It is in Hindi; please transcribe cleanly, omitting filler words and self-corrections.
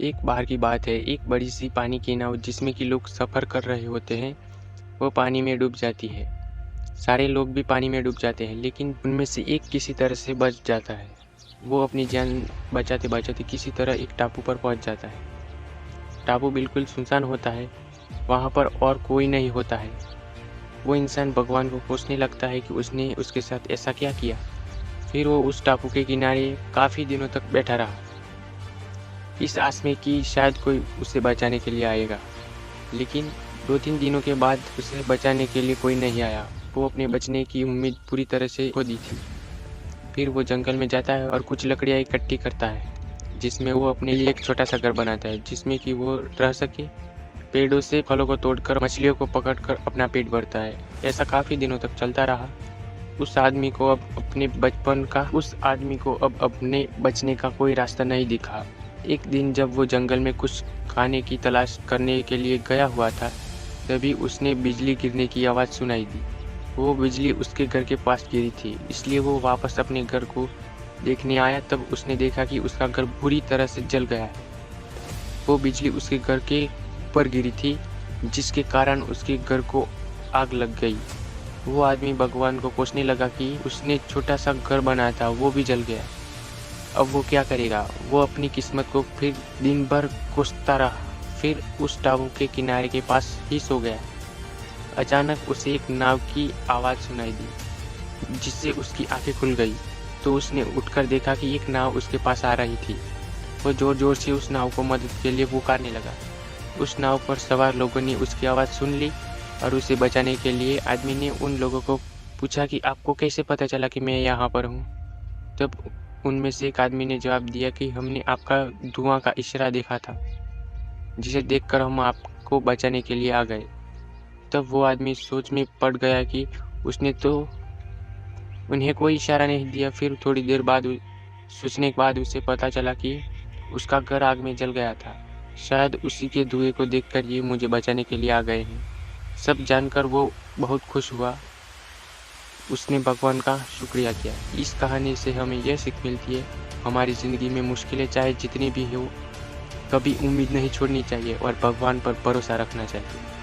एक बार की बात है, एक बड़ी सी पानी की नाव जिसमें कि लोग सफ़र कर रहे होते हैं, वो पानी में डूब जाती है। सारे लोग भी पानी में डूब जाते हैं, लेकिन उनमें से एक किसी तरह से बच जाता है। वो अपनी जान बचाते-बचाते किसी तरह एक टापू पर पहुंच जाता है। टापू बिल्कुल सुनसान होता है, वहाँ पर और कोई नहीं होता है। वो इंसान भगवान को कोसने लगता है कि उसने उसके साथ ऐसा क्या किया। फिर वो उस टापू के किनारे काफ़ी दिनों तक बैठा रहा, इस आस में कि शायद कोई उसे बचाने के लिए आएगा। लेकिन 2-3 दिनों के बाद उसे बचाने के लिए कोई नहीं आया। वो अपने बचने की उम्मीद पूरी तरह से खो दी थी। फिर वो जंगल में जाता है और कुछ लकड़ियाँ इकट्ठी करता है, जिसमें वो अपने लिए एक छोटा सा घर बनाता है, जिसमें कि वो रह सके। पेड़ों से फलों को तोड़कर, मछलियों को पकड़कर अपना पेट भरता है। ऐसा काफ़ी दिनों तक चलता रहा। उस आदमी को अब अपने बचने का कोई रास्ता नहीं दिखा। एक दिन जब वो जंगल में कुछ खाने की तलाश करने के लिए गया हुआ था, तभी उसने बिजली गिरने की आवाज़ सुनाई दी। वो बिजली उसके घर के पास गिरी थी, इसलिए वो वापस अपने घर को देखने आया। तब उसने देखा कि उसका घर बुरी तरह से जल गया है। वो बिजली उसके घर के ऊपर गिरी थी, जिसके कारण उसके घर को आग लग गई। वो आदमी भगवान को कोसने लगा कि उसने छोटा सा घर बनाया था, वो भी जल गया। अब वो क्या करेगा? वो अपनी किस्मत को फिर दिन भर कोसता रहा। फिर उस टापू के किनारे के पास ही सो गया। अचानक उसे एक नाव की आवाज़ सुनाई दी, जिससे उसकी आंखें खुल गई। तो उसने उठकर देखा कि एक नाव उसके पास आ रही थी। वो जोर जोर से उस नाव को मदद के लिए पुकारने लगा। उस नाव पर सवार लोगों ने उसकी आवाज़ सुन ली और उसे बचाने के लिए आदमी ने उन लोगों को पूछा कि आपको कैसे पता चला कि मैं यहाँ पर हूँ। तब उनमें से एक आदमी ने जवाब दिया कि हमने आपका धुआं का इशारा देखा था, जिसे देखकर हम आपको बचाने के लिए आ गए। तब वो आदमी सोच में पड़ गया कि उसने तो उन्हें कोई इशारा नहीं दिया। फिर थोड़ी देर बाद सोचने के बाद उसे पता चला कि उसका घर आग में जल गया था। शायद उसी के धुएं को देखकर ये मुझे बचाने के लिए आ गए हैं। सब जानकर वो बहुत खुश हुआ। उसने भगवान का शुक्रिया किया। इस कहानी से हमें यह सीख मिलती है, हमारी ज़िंदगी में मुश्किलें चाहे जितनी भी हो, कभी उम्मीद नहीं छोड़नी चाहिए और भगवान पर भरोसा रखना चाहिए।